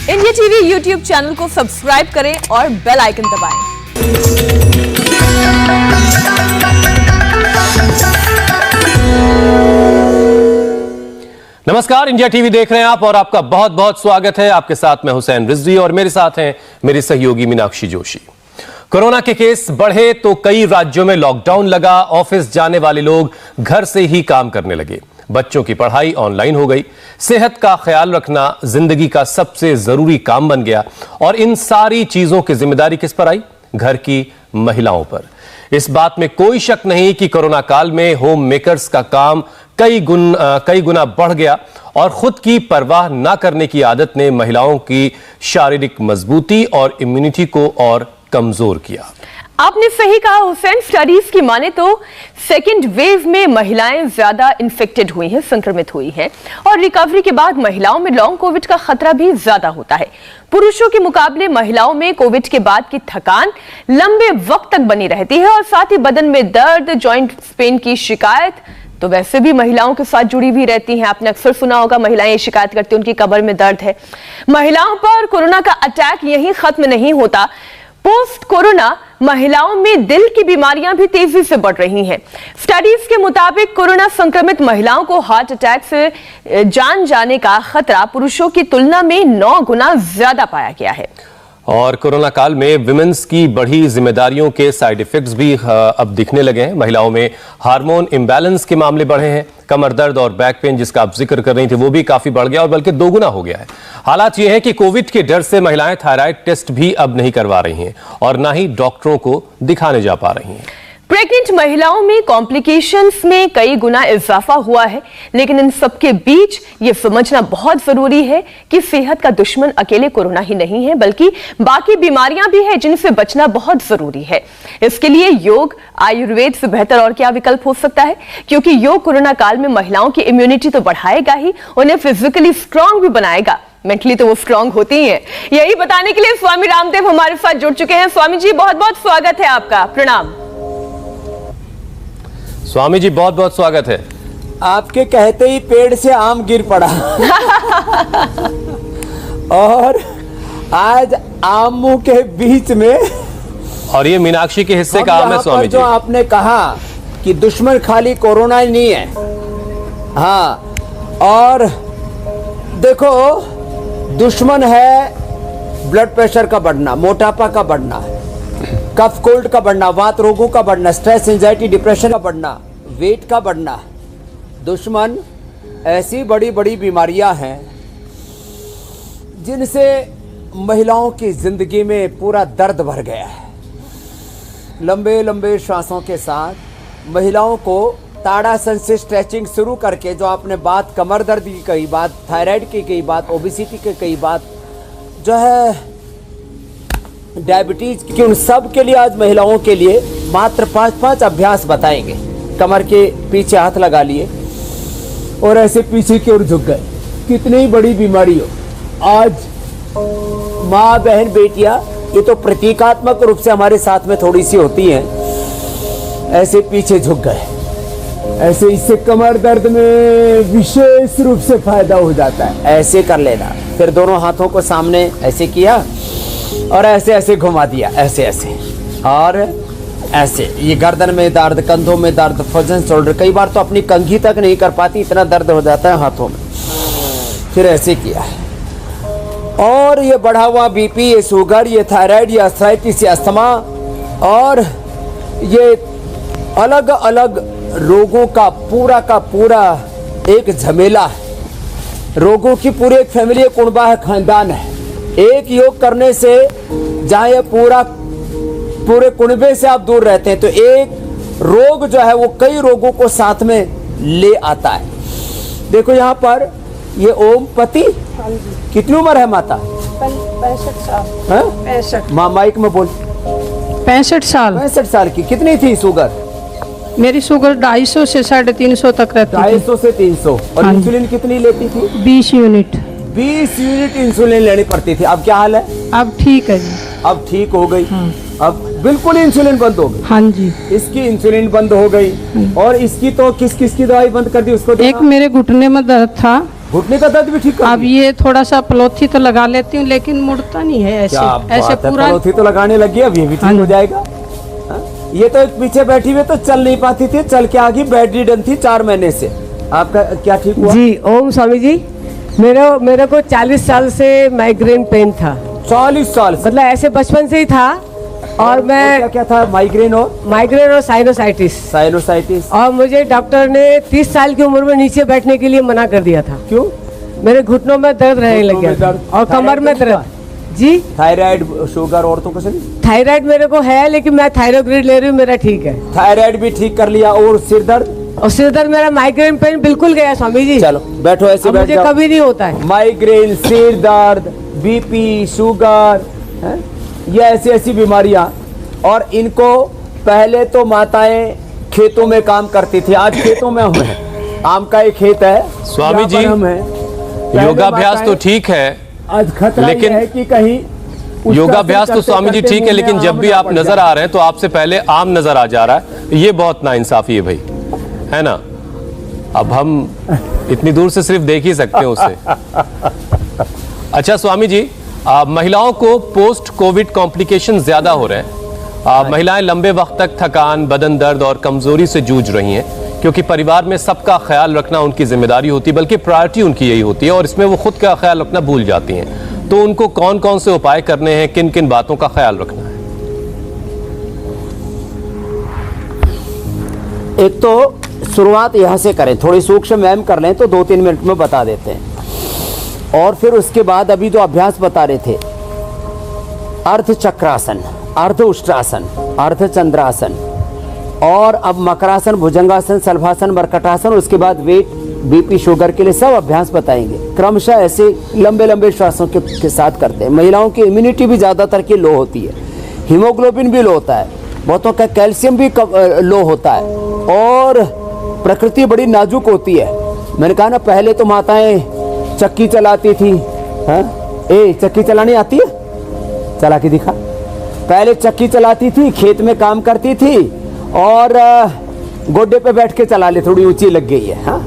India TV YouTube channel को subscribe करें और बेल आइकन दबाएं। नमस्कार, इंडिया टीवी देख रहे हैं आप और आपका बहुत बहुत स्वागत है। आपके साथ मैं हुसैन रिजवी और मेरे साथ हैं मेरी सहयोगी मीनाक्षी जोशी। कोरोना के केस बढ़े तो कई राज्यों में लॉकडाउन लगा। ऑफिस जाने वाले लोग घर से ही काम करने लगे। बच्चों की पढ़ाई ऑनलाइन हो गई। सेहत का ख्याल रखना जिंदगी का सबसे जरूरी काम बन गया। और इन सारी चीजों की जिम्मेदारी किस पर आई? घर की महिलाओं पर। इस बात में कोई शक नहीं कि कोरोना काल में होम मेकर्स का काम कई गुना बढ़ गया और खुद की परवाह ना करने की आदत ने महिलाओं की शारीरिक मजबूती और इम्यूनिटी को और कमजोर किया। आपने सही कहा हुसैन। स्टडीज की माने तो सेकेंड वेव में महिलाएं ज्यादा इन्फेक्टेड हुई हैं, संक्रमित हुई हैं और रिकवरी के बाद महिलाओं में लॉन्ग कोविड का खतरा भी ज्यादा होता है। पुरुषों के मुकाबले महिलाओं में कोविड के बाद की थकान लंबे वक्त तक बनी रहती है और साथ ही बदन में दर्द, जॉइंट पेन की शिकायत तो वैसे भी महिलाओं के साथ जुड़ी हुई रहती हैं। आपने अक्सर सुना होगा महिलाएं ये शिकायत करती हैं उनकी कमर में दर्द है। महिलाओं पर कोरोना का अटैक यहीं खत्म नहीं होता। पोस्ट कोरोना महिलाओं में दिल की बीमारियां भी तेजी से बढ़ रही हैं। स्टडीज के मुताबिक कोरोना संक्रमित महिलाओं को हार्ट अटैक से जान जाने का खतरा पुरुषों की तुलना में 9 गुना ज्यादा पाया गया है। और कोरोना काल में विमेंस की बढ़ी जिम्मेदारियों के साइड इफेक्ट्स भी अब दिखने लगे हैं। महिलाओं में हार्मोन इम्बैलेंस के मामले बढ़े हैं। कमर दर्द और बैक पेन जिसका आप जिक्र कर रही थी वो भी काफी बढ़ गया और बल्कि 2 गुना हो गया है। हालात ये है कि कोविड के डर से महिलाएं थायराइड टेस्ट भी अब नहीं करवा रही हैं और ना ही डॉक्टरों को दिखाने जा पा रही हैं। प्रेग्नेंट महिलाओं में कॉम्प्लिकेशंस में कई गुना इजाफा हुआ है, लेकिन इन सबके बीच ये समझना बहुत जरूरी है कि सेहत का दुश्मन अकेले कोरोना ही नहीं है बल्कि बाकी बीमारियां भी हैं जिनसे बचना बहुत जरूरी है। इसके लिए योग, आयुर्वेद से बेहतर और क्या विकल्प हो सकता है, क्योंकि योग कोरोना काल में महिलाओं की इम्यूनिटी तो बढ़ाएगा ही, उन्हें फिजिकली स्ट्रांग भी बनाएगा। मेंटली तो वो स्ट्रांग होती ही है। यही बताने के लिए स्वामी रामदेव हमारे साथ जुड़ चुके हैं। स्वामी जी बहुत बहुत स्वागत है आपका। प्रणाम स्वामी जी, बहुत बहुत स्वागत है। आपके कहते ही पेड़ से आम गिर पड़ा और आज आमों के बीच में और ये मीनाक्षी के हिस्से का आम है स्वामी जी। जो आपने कहा कि दुश्मन खाली कोरोना ही नहीं है। हाँ, और देखो दुश्मन है ब्लड प्रेशर का बढ़ना, मोटापा का बढ़ना, कफ कोल्ड का बढ़ना, वात रोगों का बढ़ना, स्ट्रेस, एंजाइटी, डिप्रेशन का बढ़ना, वेट का बढ़ना। दुश्मन ऐसी बड़ी बड़ी बीमारियां हैं जिनसे महिलाओं की जिंदगी में पूरा दर्द भर गया है। लंबे लंबे श्वासों के साथ महिलाओं को ताड़ासन से स्ट्रेचिंग शुरू करके, जो आपने बात कमर दर्द की कही, बात थायराइड की कही, बात ओबेसिटी की कही, बात जो है डायबिटीज की, उन सब के लिए आज महिलाओं के लिए मात्र 5-5 अभ्यास बताएंगे। कमर के पीछे हाथ लगा लिए और ऐसे पीछे की ओर झुक गए। कितनी बड़ी बीमारी हो, आज माँ, बहन, बेटियां, ये तो प्रतीकात्मक रूप से हमारे साथ में थोड़ी सी होती हैं। ऐसे पीछे झुक गए, ऐसे, इससे कमर दर्द में विशेष रूप से फायदा हो जाता है। ऐसे कर लेना, फिर दोनों हाथों को सामने ऐसे किया और ऐसे ऐसे घुमा दिया, ऐसे ऐसे और ऐसे। ये गर्दन में दर्द, कंधों में दर्द, फ्रोजन शोल्डर, कई बार तो अपनी कंघी तक नहीं कर पाती, इतना दर्द हो जाता है हाथों में। फिर ऐसे किया और ये बढ़ा हुआ बीपी, ये शुगर, ये थायराइड, ये आर्थराइटिस, ये अस्थमा और ये अलग अलग रोगों का पूरा एक झमेला है। रोगों की पूरी एक फैमिली, एक कुनबा है, खानदान है। एक योग करने से जहाँ ये पूरे कुनबे से आप दूर रहते हैं तो एक रोग जो है वो कई रोगों को साथ में ले आता है। देखो यहाँ पर ये ओमपति, कितनी उम्र है माता? 65 साल। 65। माँ माइक में बोल। 65 साल। 65 साल की। कितनी थी शुगर? मेरी शुगर 250 से 350 तक रहती थी। 250 से 300। और इंसुलिन कितनी लेती थी? 20 यूनिट। 20 यूनिट इंसुलिन लेनी पड़ती थी। अब क्या हाल है? अब ठीक है जी। अब ठीक हो गई। अब बिल्कुल इंसुलिन बंद हो गई। हाँ जी, इसकी इंसुलिन बंद हो गई और इसकी तो किस किस की दवाई बंद कर दी उसको? एक मेरे घुटने में दर्द था घुटने का दर्द भी ठीक कर अब ये थोड़ा सा पलोथी तो लगा लेती हूँ, लेकिन मुड़ता नहीं है ऐसे ऐसे पूरा। पलोथी तो लगाने लगी, अब ये भी ठीक हो जाएगा। हाँ? ये तो पीछे बैठी हुई तो चल नहीं पाती थी, चल के आगे बेड रिडन थी 4 महीने से। आपका क्या ठीक हुआ? जी ओम स्वामी जी, मेरे को 40 साल से माइग्रेन पेन था। 40 साल से? मतलब ऐसे बचपन से ही था। और मैं क्या था? माइग्रेन और साइनोसाइटिस। और मुझे डॉक्टर ने 30 साल की उम्र में नीचे बैठने के लिए मना कर दिया था। क्यों? मेरे घुटनों में दर्द रहने लग गया और कमर में दर्द। जी थायराइड शुगर और तो कुछ नहीं? थायराइड मेरे को है, लेकिन मैं थायरोग्रिड ले रही हूँ, मेरा ठीक है। थायराइड भी ठीक कर लिया। और सिर दर्द? और सिर दर्द मेरा माइग्रेन पेन बिल्कुल गया स्वामी जी। चलो बैठो, ऐसे बैठ मुझे जाओ। कभी नहीं होता है माइग्रेन, सिर दर्द, बीपी, शुगर, ये ऐसी बीमारियां। और इनको पहले तो माताएं खेतों में काम करती थी, आज खेतों में हम हैं। आम का एक खेत है स्वामी जी, हम हैं। योगाभ्यास तो ठीक है, आज खतरा लेकिन है कि कहीं योगाभ्यास तो स्वामी जी ठीक है, लेकिन जब भी आप नजर आ रहे हैं तो आपसे पहले आम नजर आ जा रहा है। ये बहुत नाइंसाफी है भाई, है ना? अब हम इतनी दूर से सिर्फ देख ही सकते हैं उसे। अच्छा स्वामी जी, महिलाओं को पोस्ट कोविड कॉम्प्लिकेशन ज्यादा हो रहे हैं। महिलाएं लंबे वक्त तक थकान, बदन दर्द और कमजोरी से जूझ रही हैं, क्योंकि परिवार में सबका ख्याल रखना उनकी जिम्मेदारी होती है, बल्कि प्रायोरिटी उनकी यही होती है, और इसमें वो खुद का ख्याल रखना भूल जाती हैं। तो उनको कौन कौन से उपाय करने हैं, किन किन बातों का ख्याल रखना है? एक तो शुरुआत यहाँ से करें, थोड़ी सूक्ष्म व्यायाम कर लें तो 2-3 मिनट में बता देते हैं। और फिर उसके बाद अभी जो अभ्यास बता रहे थे, अर्ध चक्रासन, अर्ध उष्ट्रासन, अर्ध चंद्रासन, और अब मकरासन, भुजंगासन, सल्भासन, मरकटासन, उसके बाद वेट, बीपी, शुगर के लिए सब अभ्यास बताएंगे। क्रमशः ऐसे लंबे लंबे श्वासों के साथ करते हैं। महिलाओं की इम्यूनिटी भी ज़्यादातर की लो होती है, हीमोग्लोबिन भी लो होता है, बहुतों का कैल्शियम भी लो होता है, और प्रकृति बड़ी नाजुक होती है। मैंने कहा ना, पहले तो माताएं चक्की चलाती थी। चक्की चलानी आती है? चला के दिखा। पहले चक्की चलाती थी, खेत में काम करती थी, और गोड्डे पे बैठ के चला ले, थोड़ी ऊंची लग गई है। हाँ,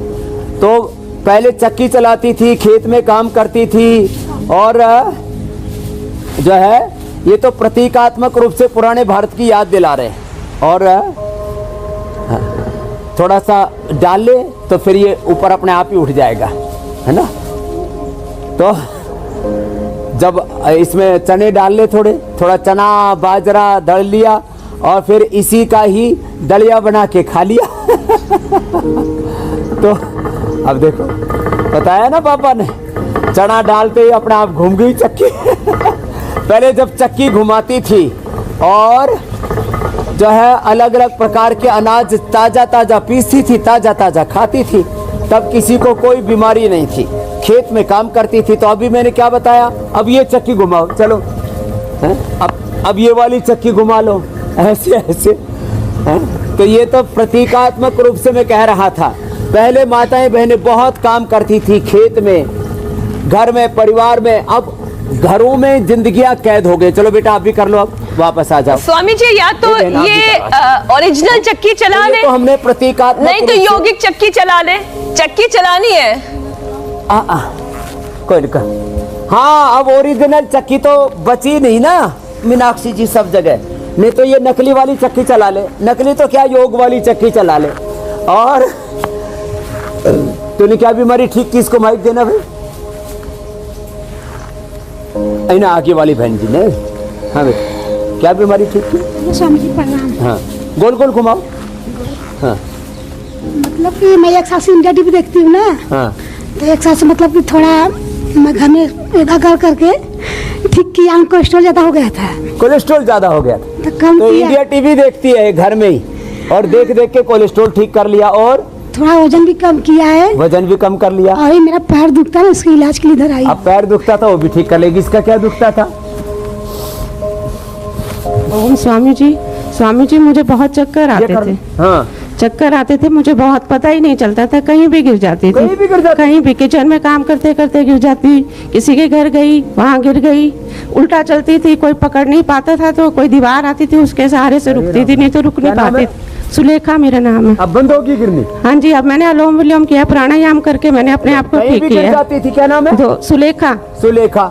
तो पहले चक्की चलाती थी, खेत में काम करती थी, और जो है ये तो प्रतीकात्मक रूप से पुराने भारत की याद दिला रहे हैं। और थोड़ा सा डाल ले तो फिर ये ऊपर अपने आप ही उठ जाएगा, है ना? तो जब इसमें चने डाल ले, थोड़ा चना बाजरा दल लिया, और फिर इसी का ही दलिया बना के खा लिया। तो अब देखो, बताया ना पापा ने, चना डालते ही अपने आप घूम गई चक्की। पहले जब चक्की घुमाती थी और जो है अलग अलग प्रकार के अनाज ताजा ताजा पीसती थी, ताजा ताजा खाती थी, तब किसी को कोई बीमारी नहीं थी, खेत में काम करती थी। तो अभी मैंने क्या बताया, अब ये चक्की घुमाओ, चलो अब ये वाली चक्की घुमा लो, ऐसे ऐसे। तो ये तो प्रतीकात्मक रूप से मैं कह रहा था। पहले माताएं बहनें बहुत काम करती थी, खेत में, घर में, परिवार में। अब घरों में जिंदगियां कैद हो गई। चलो बेटा आप भी कर लो, अब वापस आ जाओ। स्वामी जी, या तो ये ओरिजिनल चक्की चला ले, तो हमने प्रतीकात्मक, नहीं तो यौगिक चक्की चला ले। चक्की चलानी है कोई नहीं। हाँ, अब ओरिजिनल चक्की तो बची नहीं ना मीनाक्षी जी सब जगह, नहीं तो ये नकली वाली चक्की चला ले। नकली तो क्या, योग वाली चक्की चला ले। और तूने क्या बीमारी ठीक की, इसको माइक देना भाई। ना आगे वाली बहन जी ने, हाँ बेटा क्या बीमारी ठीक की? स्वामी जी प्रणाम। हाँ, गोल गोल घुमाओ। हाँ, मतलब कि मैं एक साल से इंडिया टीवी देखती हूँ ना। हाँ, तो एक साल से मतलब कि थोड़ा मैं घर में योगा कर करके ठीक किया, कोलेस्ट्रॉल ज्यादा हो गया था। कोलेस्ट्रॉल ज्यादा हो गया तो कम तो किया। इंडिया टीवी देखती है घर में ही, और देख देख के कोलेस्ट्रॉल ठीक कर लिया, और थोड़ा वजन भी कम किया है, वजन भी कम कर लिया। और ये मेरा पैर दुखता है, उसके इलाज के लिए इधर आई। अब पैर दुखता था वो भी ठीक कर लेगी। इसका क्या दुखता था? ओम स्वामी जी मुझे बहुत चक्कर आते थे। हाँ, चक्कर आते थे, मुझे बहुत पता ही नहीं चलता था, कहीं भी गिर जाती थी। कहीं भी गिर जाती? कहीं भी किचन में काम करते करते गिर जाती, किसी के घर गई वहाँ गिर गई, उल्टा चलती थी, कोई पकड़ नहीं पाता था, तो कोई दीवार आती थी उसके सहारे से रुकती थी, नहीं तो रुक नहीं पाती। सुलेखा मेरा नाम है। अब बंद होगी गिरनी? हाँ जी, अब मैंने अनुलोम विलोम किया, प्राणायाम करके मैंने अपने आप को कहीं ठीक भी गिर किया। जाती थी, क्या नाम है? सुलेखा। सुलेखा।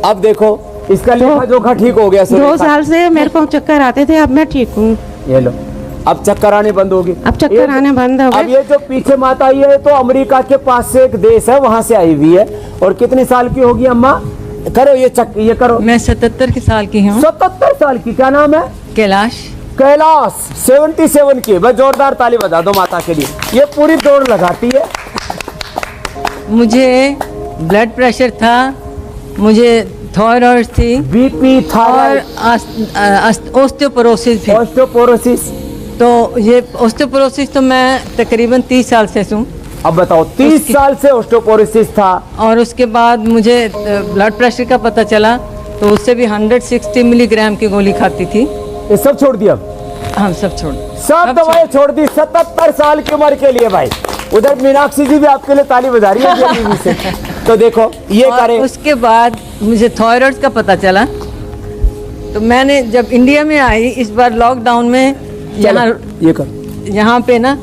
अब देखो इसका लेखा जोखा ठीक हो गया। 2 साल से मेरे को चक्कर आते थे, अब मैं ठीक हूँ। ये लो, अब चक्कर आने बंद होगी। अब चक्कर आने बंद हो अब गए। ये जो पीछे माता आई है तो अमेरिका के पास से एक देश है, वहां से आई हुई है। और कितने साल की होगी अम्मा? करो ये करो। मैं 77 साल की हूँ। 77 साल की। क्या नाम है? कैलाश। कैलाश 77 की। बस जोरदार ताली बजा दो माता के लिए। ये पूरी दौड़ लगाती है। मुझे ब्लड प्रेशर था, मुझे थायराइड थी, बीपी था और ऑस्टियोपोरोसिस भी। ऑस्टियोपोरोसिस। तो ये ऑस्टियोपोरोसिस तो मैं तकरीबन 30 साल से हूँ। अब बताओ, 30 साल से ऑस्टियोपोरोसिस था। और उसके बाद मुझे ब्लड प्रेशर का पता चला, तो उससे भी 160 मिलीग्राम की गोली खाती थी। ये सब छोड़ दिया? हम सब छोड़, सब दवाएं छोड़ दी 77 साल की उम्र के लिए। भाई उधर मीनाक्षी जी भी आपके लिए ताली बजा रही है टीवी से। तो देखो ये करें। उसके बाद मुझे थायराइड का पता चला, तो मैंने जब इंडिया में आई इस बार लॉकडाउन में, यहाँ पे ना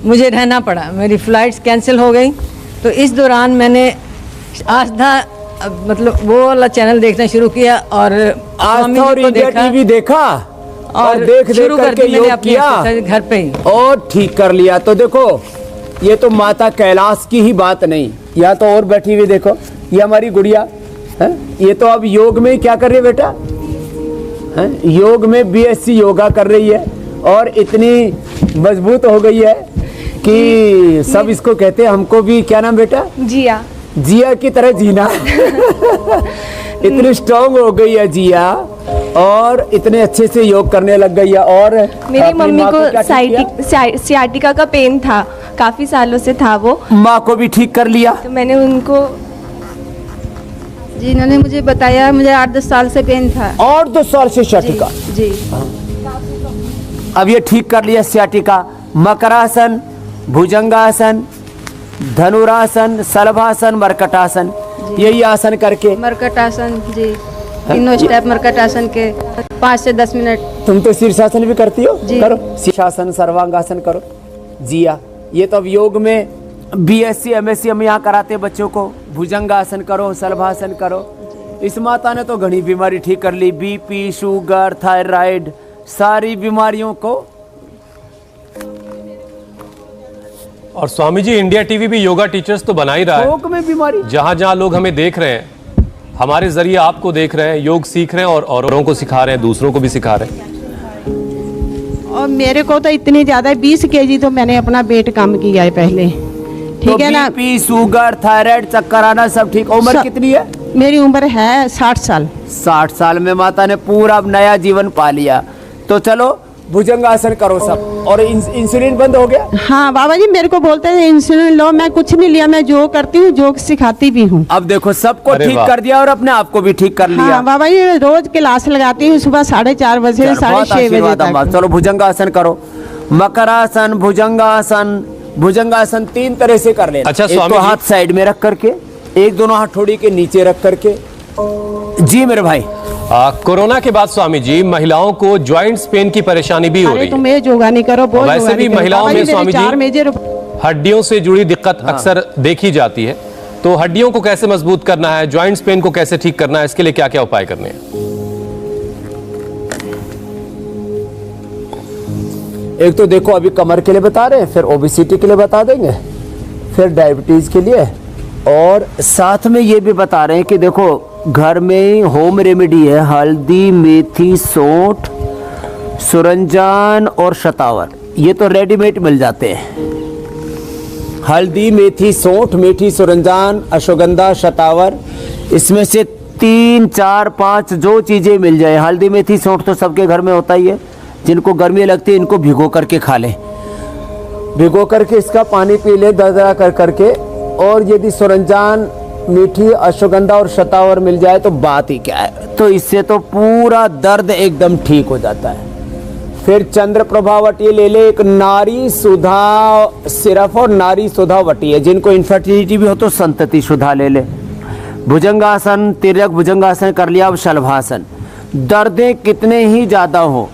मुझे रहना पड़ा, मेरी फ्लाइट्स कैंसिल हो गई। तो इस दौरान मैंने आस्था मतलब वो वाला चैनल देखना शुरू किया, और आस्था और इंडिया टीवी देखा, और देख करके योग किया घर पे ही, और ठीक कर लिया। तो देखो ये तो माता कैलाश की ही बात नहीं, यहाँ तो और बैठी हुई देखो, ये हमारी गुड़िया है। ये तो अब योग में क्या कर रही है बेटा? योग में BSc योगा कर रही है, और इतनी मजबूत हो गई है कि सब इसको कहते हैं। हमको भी, क्या नाम बेटा? जिया। जिया की तरह जीना। इतनी स्ट्रांग हो गई है जिया, और इतने अच्छे से योग करने लग गई है। और मेरी मम्मी को सियाटिका का पेन था, काफी सालों से था वो। माँ को भी ठीक कर लिया। तो मैंने उनको, जी इन्होंने मुझे बताया, मुझे 8-10 साल से पेन था। और 10 साल से सियाटिका? जी। अब ये ठीक कर लिया सियाटिका। मकरासन, भुजंगासन, धनुरासन, सलभासन, मरकटासन, यही आसन करके। मरकटासन जी, तीनों स्टेप मरकटासन के 5 से 10 मिनट। तुम तो शीर्षासन भी करती हो? करो शीर्षासन, सर्वांगासन करो। जिया, ये तो अब योग में BSc MSc हम यहाँ कराते हैं बच्चों को। भुजंगासन करो, सलभासन करो। इस माता ने तो घनी बीमारी ठीक कर ली, BP, शुगर, थायराइड, सारी बीमारियों को। और स्वामी जी, इंडिया टीवी भी योगा टीचर्स तो बना ही रहा है। योग में बीमारी, जहां जहां लोग हमें देख रहे हैं, हमारे जरिए आपको देख रहे हैं, योग सीख रहे हैं, और औरों को सिखा रहे हैं, दूसरों को भी सिखा रहे हैं। और मेरे को तो इतनी ज्यादा 20 kg तो मैंने अपना वेट कम किया है पहले, ठीक तो है ना। BP, शुगर, थायराइड, चक्कर आना सब ठीक। उम्र कितनी है? मेरी उम्र है 60 साल। 60 साल में माता ने पूरा नया जीवन पा लिया। तो चलो भुजंगासन करो सब। और इंसुलिन बंद हो गया? हाँ बाबा जी, मेरे को बोलते हैं इंसुलिन लो, मैं कुछ नहीं लिया, मैं योग करती हूँ, योग सिखाती भी हूँ। अब देखो सबको ठीक कर दिया, और अपने आप को भी ठीक कर लिया। हाँ बाबा जी, रोज क्लास लगाती हूँ सुबह 4:30 बजे से 6:30 बजे तक। चलो भुजंगासन करो। मकरासन, भुजंगासन। भुजंगासन 3 तरह से कर लेना। अच्छा, एक तो हाथ साइड में रख करके, एक दोनों हाथ ठोड़ी के नीचे रख करके। जी मेरे भाई। कोरोना के बाद स्वामी जी, महिलाओं को जॉइंट्स पेन की परेशानी भी हो रही है। तुम ये योगा नहीं करो, वैसे भी महिलाओं में स्वामी जी हड्डियों से जुड़ी दिक्कत अक्सर देखी जाती है। तो हड्डियों को कैसे मजबूत करना है, जॉइंट्स पेन को कैसे ठीक करना है, इसके लिए क्या क्या उपाय करने हैं? एक तो देखो अभी कमर के लिए बता रहे हैं, फिर ओबेसिटी के लिए बता देंगे, फिर डायबिटीज के लिए, और साथ में ये भी बता रहे हैं कि देखो घर में होम रेमेडी है। हल्दी, मेथी, सौंठ, सुरंजान और शतावर, ये तो रेडीमेड मिल जाते हैं। हल्दी, मेथी, सौंठ, मेथी, सुरंजान, अश्वगंधा, शतावर, इसमें से 3, 4, 5 जो चीजें मिल जाए। हल्दी, मेथी, सौंठ तो सबके घर में होता ही है। जिनको गर्मी लगती है इनको भिगो करके खा लें, भिगो करके इसका पानी पी ले दरदरा कर करके। और यदि सुरंजान, मीठी, अश्वगंधा और शतावर मिल जाए तो बात ही क्या है। तो इससे तो पूरा दर्द एकदम ठीक हो जाता है। फिर चंद्र प्रभावटी ले ले, एक नारी सुधा सिरप और नारी सुधा वटी है। जिनको इनफर्टिलिटी भी हो तो संतति सुधा ले ले। भुजंगासन, तिर्यक भुजंगासन कर लिया। अब शलभासन। दर्दें कितने ही ज्यादा हो,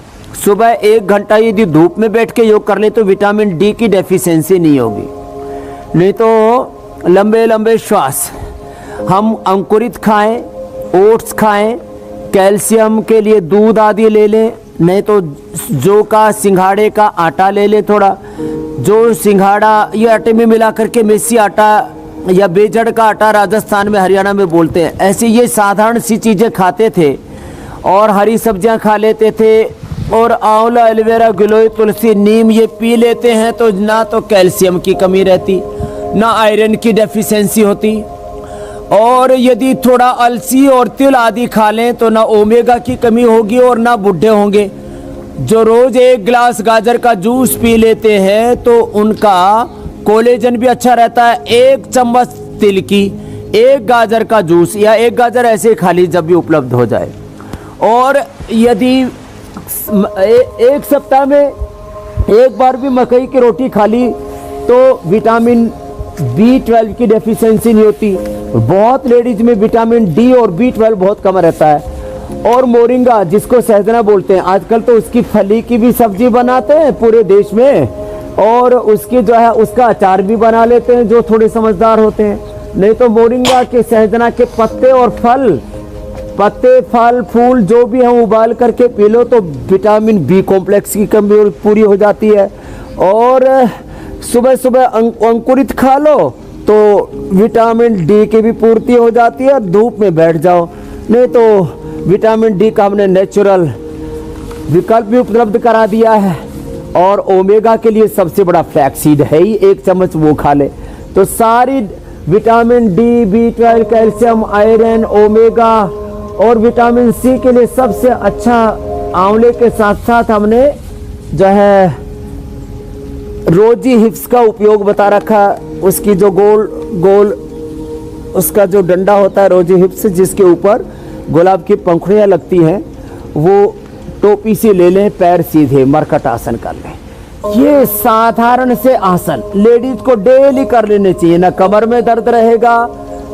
सुबह 1 घंटा यदि धूप में बैठ के योग कर ले तो विटामिन डी की डेफिशिएंसी नहीं होगी। नहीं तो लंबे लंबे श्वास, हम अंकुरित खाएं, ओट्स खाएं, कैल्शियम के लिए दूध आदि ले लें, नहीं तो जौ का सिंघाड़े का आटा ले लें थोड़ा, जो सिंघाड़ा ये आटे में मिला करके मेसी आटा या बेजड़ का आटा राजस्थान में हरियाणा में बोलते हैं, ऐसे ये साधारण सी चीज़ें खाते थे और हरी सब्जियां खा लेते थे और आंवला, एलोवेरा, गिलोय, तुलसी, नीम ये पी लेते हैं तो ना तो कैल्शियम की कमी रहती, ना आयरन की डेफिशिएंसी होती। और यदि थोड़ा अलसी और तिल आदि खा लें तो ना ओमेगा की कमी होगी और ना बुढ़े होंगे। जो रोज 1 गिलास गाजर का जूस पी लेते हैं तो उनका कोलेजन भी अच्छा रहता है। 1 चम्मच तिल की, 1 गाजर का जूस या 1 गाजर ऐसे खा ली जब भी उपलब्ध हो जाए। और यदि 1 सप्ताह में 1 बार भी मकई की रोटी खा ली तो विटामिन B12 की डेफिशिएंसी नहीं होती। बहुत लेडीज में विटामिन डी और B12 बहुत कम रहता है। और मोरिंगा जिसको सहजना बोलते हैं, आजकल तो उसकी फली की भी सब्जी बनाते हैं पूरे देश में, और उसकी जो है उसका अचार भी बना लेते हैं जो थोड़े समझदार होते हैं। नहीं तो मोरिंगा के, सहजना के पत्ते और फल, फल फूल जो भी हम उबाल करके पी लो तो विटामिन बी कॉम्प्लेक्स की कमी पूरी हो जाती है। और सुबह सुबह अंकुरित खा लो तो विटामिन डी की भी पूर्ति हो जाती है। धूप में बैठ जाओ, नहीं तो विटामिन डी का हमने नेचुरल विकल्प भी उपलब्ध करा दिया है। और ओमेगा के लिए सबसे बड़ा फ्लैक्सीड है ही, 1 चम्मच वो खा ले तो सारी vitamin D, B12, calcium, iron, omega और विटामिन सी के लिए सबसे अच्छा आंवले के साथ साथ हमने जो है रोजी हिप्स का उपयोग बता रखा। उसकी जो गोल गोल उसका जो डंडा होता है रोजी हिप्स, जिसके ऊपर गुलाब की पंखुड़ियाँ लगती हैं, वो टोपी से ले लें, पैर सीधे मरकट आसन कर लें। ये साधारण से आसन लेडीज को डेली कर लेने चाहिए। न कमर में दर्द रहेगा,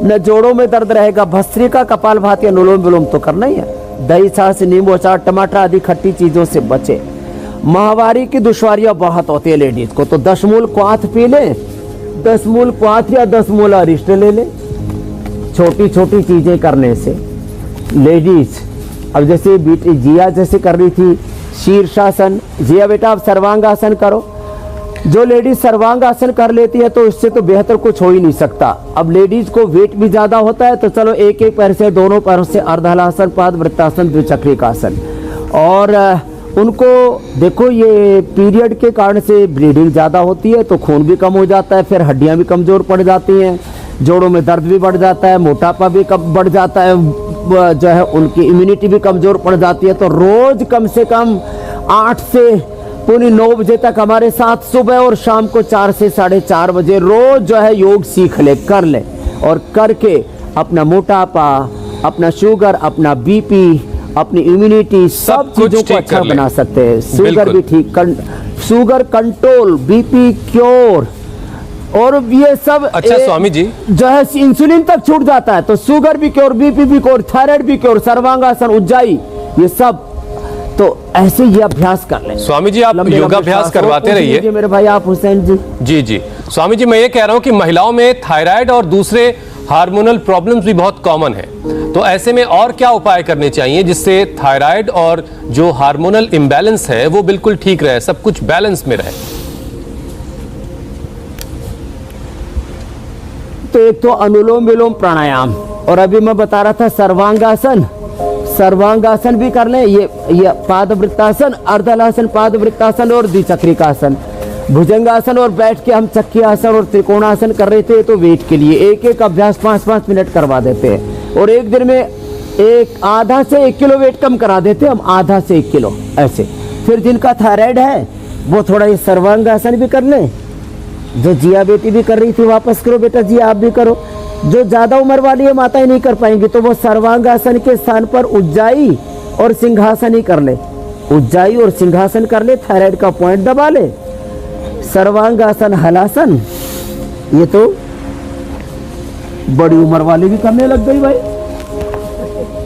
न जोड़ों में दर्द रहेगा। भस्त्रिका, कपालभाति, अनुलोम विलोम तो करना ही है। दही, छाछ, नींबू अचार, टमाटर आदि खट्टी चीजों से बचे। माहवारी की दुश्वारियां बहुत होती है लेडीज को तो 10 मूल क्वाथ पी लें, 10 मूल क्वाथ या 10 मूल अरिष्ट ले लें। छोटी छोटी चीजें करने से लेडीज, अब जैसे बेटी जिया जैसे कर रही थी शीर्षासन, जिया बेटा आप सर्वांगासन करो। जो लेडीज सर्वांगासन कर लेती है तो इससे तो बेहतर कुछ हो ही नहीं सकता। अब लेडीज को वेट भी ज्यादा होता है तो चलो 1-1 पैर से, दोनों पैरों से अर्धहलासन, पादवृत्तासन, द्विचक्रिकासन। और उनको देखो ये पीरियड के कारण से ब्लीडिंग ज़्यादा होती है तो खून भी कम हो जाता है, फिर हड्डियां भी कमज़ोर पड़ जाती हैं, जोड़ों में दर्द भी बढ़ जाता है, मोटापा भी कम बढ़ जाता है, जो है उनकी इम्यूनिटी भी कमज़ोर पड़ जाती है। तो रोज़ कम से कम 8 से पौने 9 बजे तक हमारे साथ सुबह और शाम को 4 से 4:30 बजे रोज़ जो है योग सीख ले, कर ले। और करके अपना मोटापा, अपना शुगर, अपना BP, अपनी इम्यूनिटी सब चीजों को अच्छा बना सकते हैं। शुगर भी ठीक, शुगर कंट्रोल, BP क्योर, और ये सब अच्छा स्वामी जी जो है इंसुलिन तक छूट जाता है। तो शुगर भी क्योर, BP भी क्योर, थायराइड भी क्योर, सर्वांगासन, उज्जाई, ये सब तो ऐसे ये अभ्यास कर लें। स्वामी जी आप योगाभ्यास करवाते रहिए। मेरे भाई आप हुसैन जी। जी जी स्वामी जी, मैं ये कह रहा हूं कि महिलाओं में थायराइड और दूसरे हार्मोनल प्रॉब्लम्स भी बहुत कॉमन है, तो ऐसे में और क्या उपाय करने चाहिए जिससे थायराइड और जो हार्मोनल इम्बैलेंस है वो बिल्कुल ठीक रहे, सब कुछ बैलेंस में रहे? तो एक तो अनुलोम विलोम प्राणायाम, और अभी मैं बता रहा था सर्वांगासन, सर्वांगासन भी कर लें। ये पादवृत्तासन, अर्धहलासन, पादवृत्तासन और द्विचक्रिकासन, भुजंगासन, और बैठ के हम चक्की आसन और त्रिकोणासन कर रहे थे। तो वेट के लिए 1-1 अभ्यास 5-5 मिनट करवा देते हैं, और एक दिन में आधा से 1 किलो वेट कम करा देते हैं हम, आधा से 1 किलो ऐसे। फिर जिनका थायराइड है वो थोड़ा ये सर्वांगासन भी कर लें। जो जिया बेटी भी कर रही थी वापस करो बेटा, जिया आप भी करो। जो ज्यादा उम्र वाली है माताएं नहीं कर पाएंगी तो वो सर्वांगासन के स्थान पर उज्जाई और सिंहासन ही कर ले, उज्जाई और सिंहासन कर ले, थायराइड का पॉइंट दबा ले। सर्वांगासन, हलासन, ये तो बड़ी उम्र वाले भी करने लग गई भाई।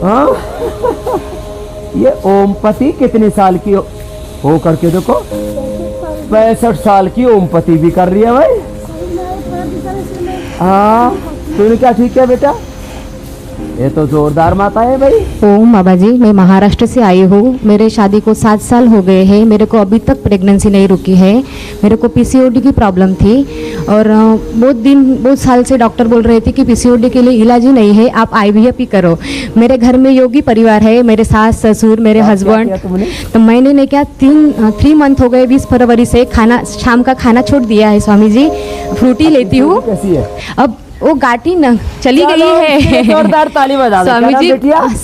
हाँ ये ओमपति कितने साल की हो? हो करके देखो 65 साल की ओमपति भी कर रही है भाई। हाँ तूने क्या ठीक है बेटा, ये तो जोरदार माता है भाई। ओम बाबा जी, मैं महाराष्ट्र से आई हूँ। मेरे शादी को 7 साल हो गए हैं। मेरे को अभी तक प्रेगनेंसी नहीं रुकी है। मेरे को पीसीओडी की प्रॉब्लम थी और बहुत साल से डॉक्टर बोल रहे थे कि पीसीओडी के लिए इलाज ही नहीं है, आप आईवीएफ ही करो। मेरे घर में योगी परिवार है, मेरे सास ससुर मेरे हस्बैंड। तो मैंने ने क्या 3 मंथ हो गए, 20 फरवरी से शाम का खाना छोड़ दिया है स्वामी जी। फ्रूटी लेती हूँ। अब वो गाठी न चली गई है। जोरदार ताली बजा दो स्वामी जी।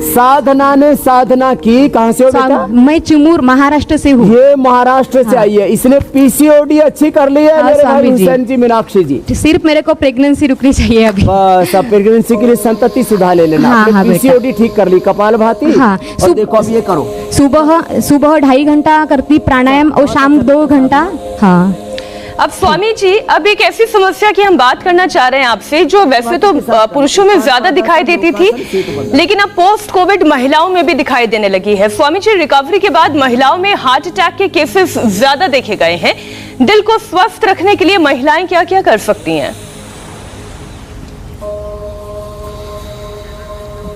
साधना ने साधना की। कहाँ से हो बेटा? मैं चिमूर महाराष्ट्र से हूँ। ये महाराष्ट्र से आई है, इसने पीसीओडी अच्छी कर ली है। मेरे भाई हुसैन जी, मीनाक्षी जी, सिर्फ मेरे को प्रेगनेंसी रुकनी चाहिए अभी। बस अब प्रेगनेंसी के लिए संतति सुधार ले लेना। पीसीओडी ठीक कर ली, कपालभाति। हाँ देखो अब ये करो, सुबह 2.5 घंटा करती प्राणायाम और शाम 2 घंटा। हाँ अब स्वामी जी, अब एक ऐसी समस्या की हम बात करना चाह रहे हैं आपसे, जो वैसे तो पुरुषों में ज्यादा दिखाई देती थी, लेकिन अब पोस्ट कोविड महिलाओं में भी दिखाई देने लगी है। स्वामी जी, रिकवरी के बाद महिलाओं में हार्ट अटैक के केसेस ज्यादा देखे गए हैं। दिल को स्वस्थ रखने के लिए महिलाएं क्या क्या कर सकती हैं?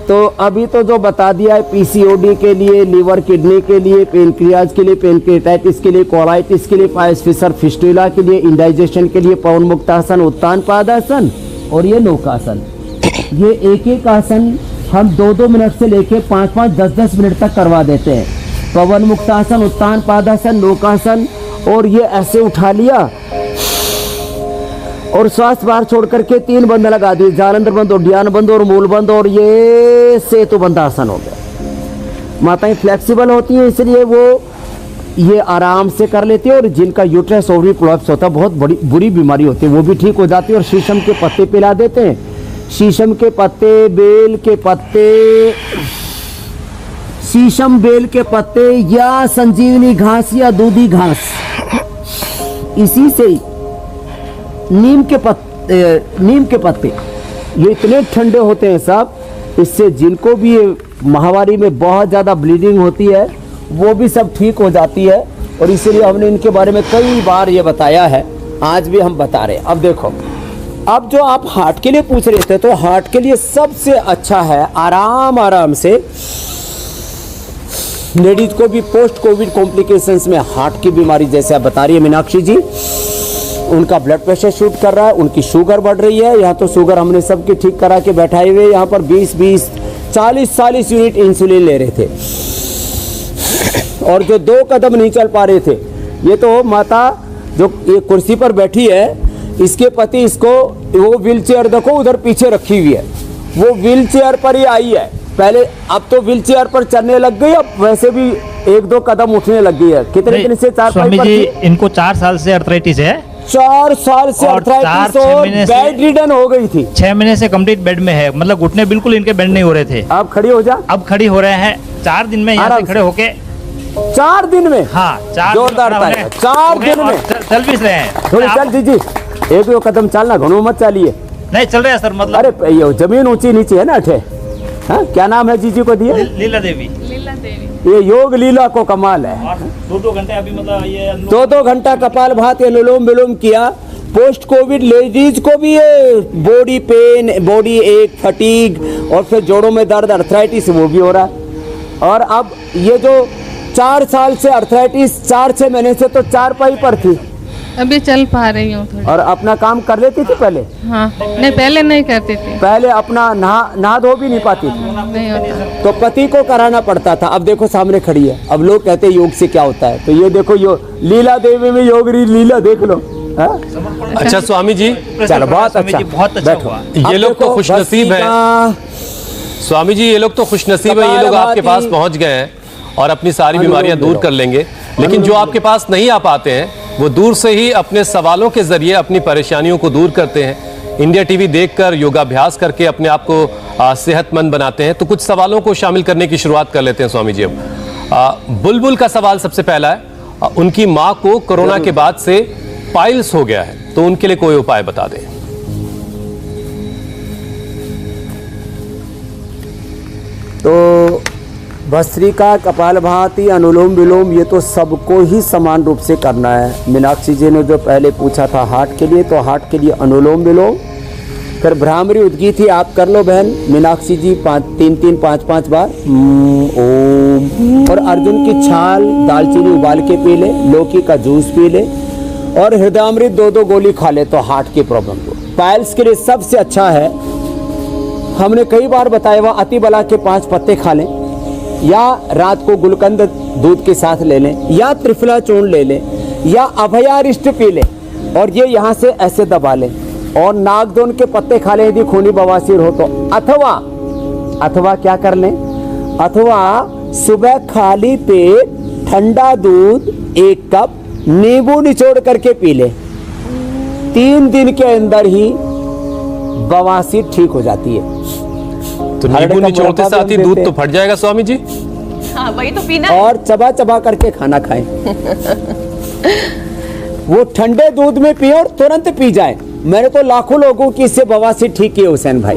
तो अभी तो जो बता दिया है, पीसीओडी के लिए, लीवर किडनी के लिए, पेनक्रियाज के लिए, पेनक्रियाटाइटिस के लिए, कोलाइटिस के लिए, पायस फिशर फिस्टुला के लिए, इंडाइजेशन के लिए पवन मुक्तासन, उत्तान पादासन और ये नौकासन। ये एक आसन हम 2-2 मिनट से लेके 5-5, 10-10 मिनट तक करवा देते हैं। पवन मुक्तासन, उत्तान पादासन, नौकासन, और ये ऐसे उठा लिया और श्वास बाहर छोड़ करके 3 बंद लगा दिए, जालंधर बंद और ध्यान बंद और मूल बंद, और ये सेतु बंद आसन हो गया। माताएं फ्लेक्सिबल होती हैं, इसलिए वो ये आराम से कर लेती है। और जिनका यूट्रस ओवरी प्रोलैप्स होता है, बहुत बड़ी बुरी बीमारी होती है, वो भी ठीक हो जाती है। और शीशम के पत्ते पिला देते हैं, शीशम के पत्ते, बेल के पत्ते, शीशम बेल के पत्ते या संजीवनी घास या दूधी घास, इसी से नीम के पत्ते, ये इतने ठंडे होते हैं साहब, इससे जिनको भी महामारी में बहुत ज़्यादा ब्लीडिंग होती है वो भी सब ठीक हो जाती है। और इसीलिए हमने इनके बारे में कई बार ये बताया है, आज भी हम बता रहे हैं। अब देखो, अब जो आप हार्ट के लिए पूछ रहे थे, तो हार्ट के लिए सबसे अच्छा है आराम से, लेडीज को भी पोस्ट कोविड कॉम्प्लिकेशंस में हार्ट की बीमारी जैसे आप बता रही है मीनाक्षी जी, उनका ब्लड प्रेशर शूट कर रहा है, उनकी शुगर बढ़ रही है। यहाँ तो शुगर हमने सबके ठीक करा के बैठाए हुए, यहाँ पर 20-20, 40-40 यूनिट इंसुलिन ले रहे थे, और जो 2 कदम नहीं चल पा रहे थे। ये तो माता जो ये कुर्सी पर बैठी है, इसके पति इसको, वो व्हील चेयर देखो उधर पीछे रखी हुई है, वो व्हील चेयर पर ही आई है पहले, अब तो व्हील चेयर पर चलने लग गई, अब वैसे भी 1-2 कदम उठने लग गई है। कितने दिन से? 4 जी, इनको 4 साल से अर्थराइटिस है। 4 साल से अर्थराइटिस और बेड रिडन हो गई थी। 6 महीने से कंप्लीट बेड में है, मतलब घुटने बिल्कुल इनके बेंड नहीं हो रहे थे। अब खड़ी हो जा। अब खड़ी हो रहे हैं 4 दिन में, यहाँ से खड़े होके 4 दिन में। हाँ, 4 जोरदार 4 दिन में चल भी रहे हैं। थोड़ी चल दीजिए, 1-2 कदम चलना, घनों मत चलिए। नहीं चल रहे हैं सर, मतलब अरे ये जमीन ऊंची नीचे है ना अठे। हाँ, क्या नाम है जीजी को दिए? लीला देवी। ये योग लीला को कमाल है। 2-2 घंटे अभी, मतलब ये 2-2 घंटा कपालभाति, अनुलोम विलोम किया। पोस्ट कोविड लेडीज को भी ये बॉडी पेन, बॉडी एक, फटीग और फिर जोड़ों में दर्द, अर्थराइटिस, वो भी हो रहा है। और अब ये जो 4 साल से अर्थराइटिस, 4-6 महीने से तो 4 पाई पर थी, अभी चल पा रही हूँ। और अपना काम कर लेती थी पहले? हाँ, नहीं पहले नहीं करती थी। पहले अपना नहा धो भी नहीं पाती थी, नहीं होता, तो पति को कराना पड़ता था। अब देखो सामने खड़ी है। अब लोग कहते हैं योग से क्या होता है, तो ये देखो लीला देवी में योग लीला देख लो। अच्छा स्वामी जी, चलो बहुत अच्छा, बहुत अच्छा हुआ। ये लोग तो खुशनसीब हैं स्वामी जी, ये लोग तो खुशनसीब है, ये लोग आपके पास पहुंच गए हैं और अपनी सारी बीमारियां दूर कर लेंगे। लेकिन जो आपके पास नहीं आ पाते हैं, वो दूर से ही अपने सवालों के जरिए अपनी परेशानियों को दूर करते हैं। इंडिया टीवी देखकर, योगाभ्यास करके अपने आप को सेहतमंद बनाते हैं। तो कुछ सवालों को शामिल करने की शुरुआत कर लेते हैं स्वामी जी। अब बुलबुल का सवाल सबसे पहला है, उनकी माँ को कोरोना के बाद से पाइल्स हो गया है, तो उनके लिए कोई उपाय बता दें। तो भस्त्रिका, कपालभाति, अनुलोम विलोम, ये तो सबको ही समान रूप से करना है। मीनाक्षी जी ने जो पहले पूछा था हार्ट के लिए, तो हार्ट के लिए अनुलोम विलोम। फिर भ्रामरी उद्गीत आप कर लो बहन मीनाक्षी जी, 5 बार ओम। और अर्जुन की छाल दालचीनी उबाल के पी ले, लौकी का जूस पी ले, और हृदयामृत 2 गोली खा ले तो हार्ट की प्रॉब्लम को। पाइल्स के लिए सबसे अच्छा है, हमने कई बार बताया, वह अतिबला के 5 पत्ते खा लें, या रात को गुलकंद दूध के साथ ले लें, या त्रिफला चूर्ण ले लें, या अभयारिष्ट पी लें, और ये यहाँ से ऐसे दबा लें, और नागदोन के पत्ते खा लें यदि खूनी बवासीर हो तो। अथवा क्या कर लें, अथवा सुबह खाली पेट ठंडा दूध 1 कप नींबू निचोड़ करके पी ले। 3 दिन के अंदर ही बवासीर ठीक हो जाती है। तो नींबू निचोड़ते साथ ही दूध तो फट जाएगा स्वामी जी। हाँ, वही तो पीना और चबा चबा करके खाना खाएं। वो ठंडे दूध में पिए और तुरंत पी जाए। मैंने तो लाखों लोगों की इससे बवासीर ठीक की है हुसैन भाई।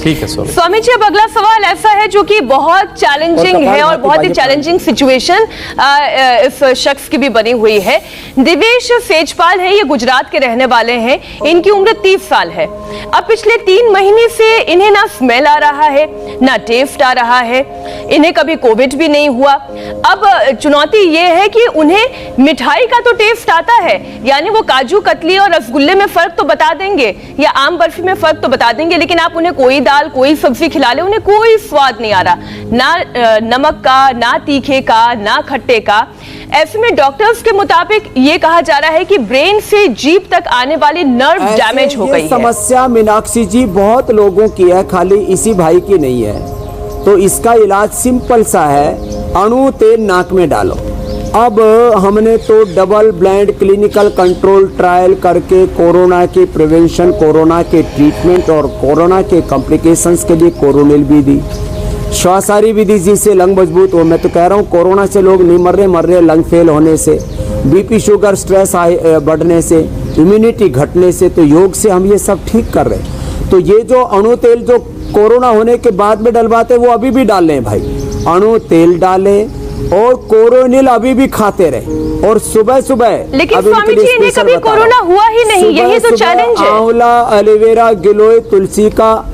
ठीक है स्वामी जी, अब अगला सवाल ऐसा है जो कि बहुत चैलेंजिंग है और बहुत ही चैलेंजिंग सिचुएशन इस शख्स की भी बनी हुई है। दिवेश सेजपाल है, ये गुजरात के रहने वाले हैं, इनकी उम्र 30 साल है। अब पिछले 3 महीने से इन्हें ना स्मेल आ रहा है, ना टेस्ट आ रहा है, इन्हें कभी कोविड भी नहीं हुआ। अब चुनौती ये है कि उन्हें मिठाई का तो टेस्ट आता है, यानी वो काजू कतली और रसगुल्ले में फर्क तो बता देंगे, या आम बर्फी में फर्क तो बता देंगे, लेकिन आप उन्हें कोई दाल कोई सब्जी खिला ले, उन्हें कोई स्वाद नहीं आ रहा, ना नमक का, ना तीखे का, ना खट्टे का। ऐसे में डॉक्टर्स के मुताबिक ये कहा जा रहा है कि ब्रेन से जीभ तक आने वाली नर्व डैमेज हो गई है। समस्या मीनाक्षी जी बहुत लोगों की है, खाली इसी भाई की नहीं है। तो इसका इलाज सिंपल सा है, अणु तेल नाक में डालो। अब हमने तो double blind clinical control trial करके कोरोना के प्रिवेंशन, कोरोना के ट्रीटमेंट और कोरोना के कॉम्प्लिकेशंस के लिए कोरोनिल भी दी, श्वासारी विधि जिससे लंग मजबूत हो। मैं तो कह रहा हूँ कोरोना से लोग नहीं मर रहे लंग फेल होने से, बीपी शुगर स्ट्रेस बढ़ने से, इम्यूनिटी घटने से। तो योग से हम ये सब ठीक कर रहे हैं। तो ये जो अणु तेल जो कोरोना होने के बाद में डलवाते वो अभी भी डाल लें भाई, अणु तेल डालें और कोरोनिल अभी भी खाते रहे। और सुबह सुबह, लेकिन स्वामी जी इन्हें कभी कोरोना हुआ ही नहीं, यही तो चैलेंज है। आंवला, एलोवेरा, गिलोय, तुलसी का,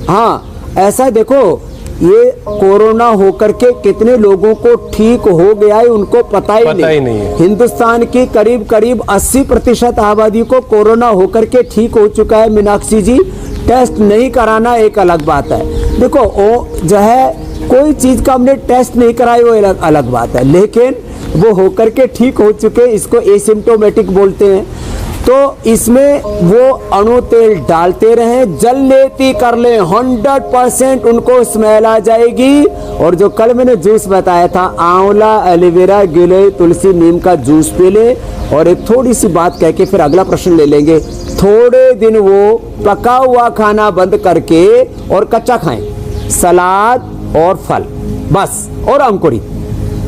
हाँ ऐसा देखो, ये कोरोना होकर के कितने लोगों को ठीक हो गया है उनको पता ही नहीं है। हिंदुस्तान की करीब 80% आबादी को कोरोना होकर के ठीक हो चुका है मीनाक्षी जी। टेस्ट नहीं कराना एक अलग बात है। देखो वो जो है कोई चीज का हमने टेस्ट नहीं कराई वो अलग बात है, लेकिन वो होकर के ठीक हो चुके, इसको एसिम्प्टोमेटिक बोलते हैं। तो इसमें वो अणु तेल डालते रहे, जल लेती कर ले, 100% उनको स्मेल आ जाएगी। और जो कल मैंने जूस बताया था, आंवला, एलोवेरा, गिलोय, तुलसी, नीम का जूस पी ले। और एक थोड़ी सी बात कह के फिर अगला प्रश्न ले लेंगे। थोड़े दिन वो पका हुआ खाना बंद करके और कच्चा खाएं, सलाद और फल बस, और अंकुरित,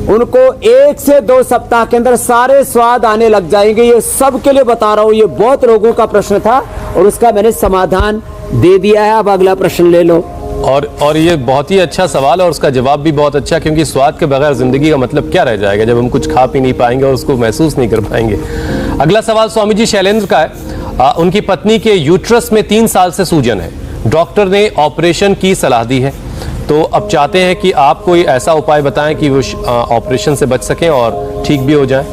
उनको 1 से 2 सप्ताह के अंदर सारे स्वाद आने लग जाएंगे। ये सब के लिए बता रहा हूँ, ये बहुत लोगों का प्रश्न था और उसका मैंने समाधान दे दिया है। अब अगला प्रश्न ले लो। और ये बहुत ही अच्छा सवाल है और उसका जवाब भी बहुत अच्छा, क्योंकि स्वाद के बगैर जिंदगी का मतलब क्या रह जाएगा जब हम कुछ खा पी नहीं पाएंगे और उसको महसूस नहीं कर पाएंगे। अगला सवाल स्वामी जी शैलेंद्र का है। उनकी पत्नी के यूट्रस में 3 साल से सूजन है, डॉक्टर ने ऑपरेशन की सलाह दी है, तो अब चाहते हैं कि आप कोई ऐसा उपाय बताएं कि वो ऑपरेशन से बच सकें और ठीक भी हो जाए।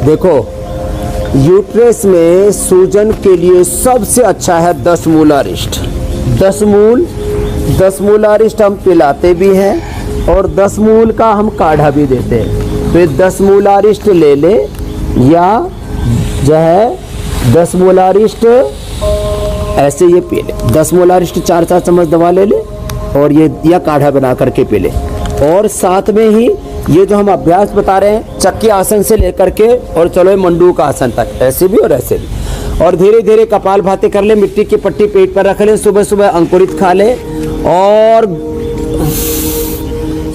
देखो, यूट्रस में सूजन के लिए सबसे अच्छा है 10 मूलारिष्ट। 10 मूलारिष्ट हम पिलाते भी हैं और 10 मूल का हम काढ़ा भी देते हैं। तो 10 मूलारिष्ट ले ले, या जो है 10 मूलारिष्ट ऐसे ये पी ले। 10 मूलारिष्ट 4 चम्मच दवा ले ले और ये या काढ़ा बना करके पी ले। और साथ में ही ये जो हम अभ्यास बता रहे हैं, चक्की आसन से लेकर के और चलो मंडूक आसन तक, ऐसे भी और ऐसे भी। और धीरे धीरे कपालभाति कर ले, मिट्टी की पट्टी पेट पर रख ले, सुबह सुबह अंकुरित खा ले। और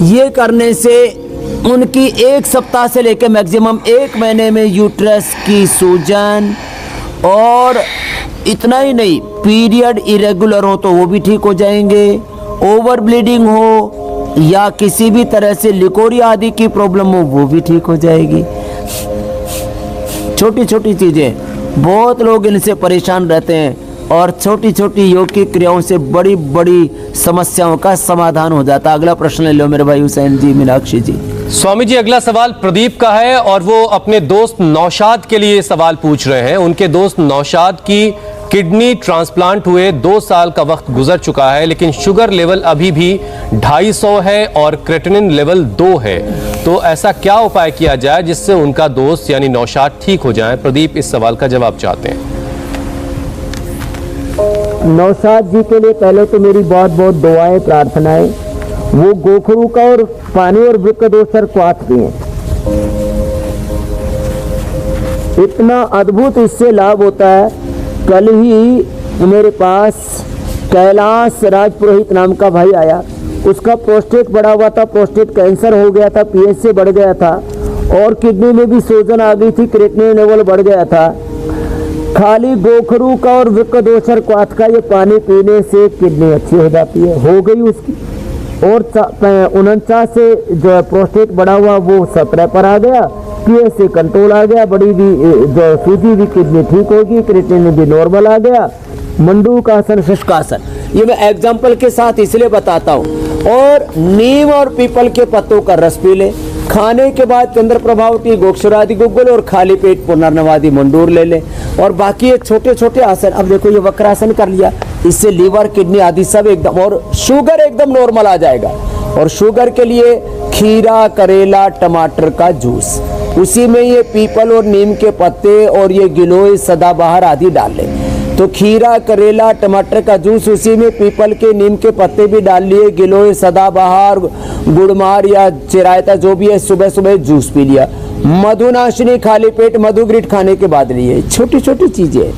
ये करने से उनकी 1 सप्ताह से लेकर मैक्सिमम 1 महीने में यूट्रस की सूजन और इतना ही नहीं, पीरियड इरेगुलर हो तो वो भी ठीक हो जाएंगे, ओवर ब्लीडिंग हो या किसी भी तरह से लिकोरिया आदि की प्रॉब्लम हो वो भी ठीक हो जाएगी। छोटी छोटी चीजें, बहुत लोग इनसे परेशान रहते हैं और छोटी छोटी योग की क्रियाओं से बड़ी बड़ी समस्याओं का समाधान हो जाता है। अगला प्रश्न ले लो मेरे भाई हुसैन जी, मीनाक्षी जी। स्वामी जी, अगला सवाल प्रदीप का है और वो अपने दोस्त नौशाद के लिए सवाल पूछ रहे हैं। उनके दोस्त नौशाद की किडनी ट्रांसप्लांट हुए 2 साल का वक्त गुजर चुका है, लेकिन शुगर लेवल अभी भी 250 है और क्रेटिनिन लेवल 2 है। तो ऐसा क्या उपाय किया जाए जिससे उनका दोस्त यानी नौशाद ठीक हो जाए? प्रदीप इस सवाल का जवाब चाहते हैं। नौशाद जी के लिए पहले तो मेरी बहुत बहुत दुआएं, प्रार्थनाएं। वो गोखरू का और पानी और वृक्कदोषर क्वाथ पिए। इतना अद्भुत इससे लाभ होता है। कल ही मेरे पास कैलाश राजपुरोहित नाम का भाई आया, उसका प्रोस्टेट बढ़ा हुआ था, प्रोस्टेट कैंसर हो गया था, पीएच से बढ़ गया था और किडनी में भी सूजन आ गई थी, क्रेटिनिन लेवल बढ़ गया था। खाली गोखरू का और वृक्कदोषर क्वाथ का ये पानी पीने से किडनी अच्छी हो जाती है, हो गई उसकी। और 49 से जो प्रोस्टेट बढ़ा हुआ वो 17 पर आ गया, पीएच से कंट्रोल आ गया, बड़ी भी जो सूजी भी किडनी ठीक होगी, क्रिएटिनिन भी नॉर्मल आ गया। मंडूकासन, शुष्कासन, ये मैं एग्जाम्पल के साथ इसलिए बताता हूँ। और नीम और पीपल के पत्तों का रस पी ले, खाने के बाद चंद्र प्रभावती गोक्षरादि गुग्गुल और खाली पेट पुनर्नवादि मंडूर ले ले। और बाकी ये छोटे छोटे आसन, अब देखो ये वक्रासन कर लिया, इससे लीवर किडनी आदि सब एकदम, और शुगर एकदम नॉर्मल आ जाएगा। और शुगर के लिए खीरा, करेला, टमाटर का जूस, उसी में ये पीपल और नीम के पत्ते और ये गिलोय, सदाबहार आदि डाल ले। तो खीरा, करेला, टमाटर का जूस, उसी में पीपल के, नीम के पत्ते भी डाल लिए, गिलोय, सदाबहार, गुड़मार या चिरायता जो भी है, सुबह सुबह जूस पी लिया। मधुनाशिनी खाली पेट मधुग्रीट खाने के बाद लिए। छोटी छोटी चीजें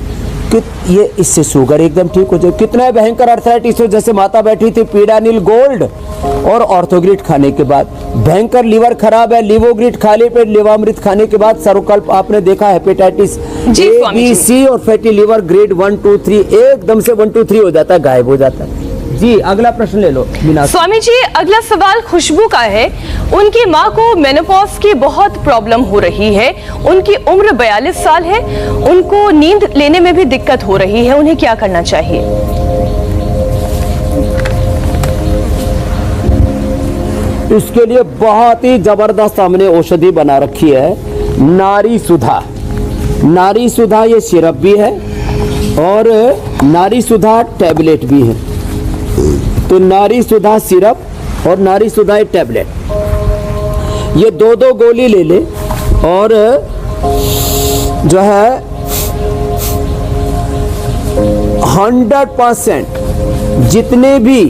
कि ये इससे शुगर एकदम ठीक हो जाए। कितना भयंकर अर्थराइटिस हो, जैसे माता बैठी थी पीडानिल गोल्ड और ऑर्थोग्रिट खाने के बाद, भयंकर लीवर खराब है, लिवोग्रिट खाली पेट लिवामृत खाने के बाद, सर्वकल्प आपने देखा हेपेटाइटिस ए, बी, सी और फैटी लिवर ग्रेड 1, 2, 3 एकदम से 1, 2, 3 हो जाता है, गायब हो जाता है। जी अगला प्रश्न ले लो स्वामी जी। अगला सवाल खुशबू का है। उनकी माँ को मेनोपॉज की बहुत प्रॉब्लम हो रही है, उनकी उम्र 42 साल है, उनको नींद लेने में भी दिक्कत हो रही है, उन्हें क्या करना चाहिए? इसके लिए बहुत ही जबरदस्त हमने औषधि बना रखी है, नारी सुधा। नारी सुधा ये सिरप भी है और नारी सुधा टैबलेट भी है। तो नारी सुधा सिरप और नारी सुधा टैबलेट, ये 2-2 गोली ले ले और जो है 100% जितने भी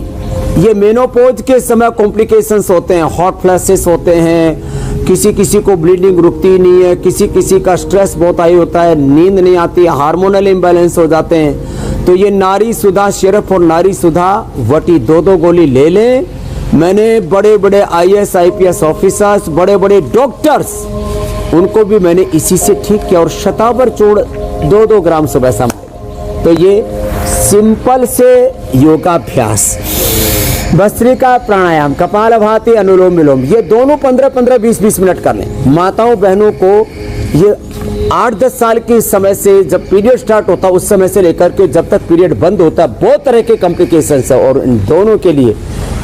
ये मेनोपॉज के समय कॉम्प्लिकेशंस होते हैं, हॉट फ्लैशेस होते हैं, किसी किसी को ब्लीडिंग रुकती नहीं है, किसी किसी का स्ट्रेस बहुत हाई होता है, नींद नहीं आती, हार्मोनल इम्बैलेंस हो जाते हैं, तो ये नारी सुधा सिरप और नारी सुधा वटी 2-2 गोली ले लें। मैंने बड़े बड़े IAS IPS ऑफिसर्स, बड़े बड़े डॉक्टर्स, उनको भी मैंने इसी से ठीक किया। और शतावर चूर्ण 2-2 ग्राम सुबह शाम। तो ये सिंपल से योगाभ्यास, भस्त्रिका प्राणायाम, कपालभाति, अनुलोम विलोम, ये दोनों 15-15, 20-20 मिनट कर लें। माताओं बहनों को ये 8-10 साल के समय से जब पीरियड स्टार्ट होता है उस समय से लेकर के जब तक पीरियड बंद होता है, बहुत तरह के कॉम्प्लिकेशंस है। और इन दोनों के लिए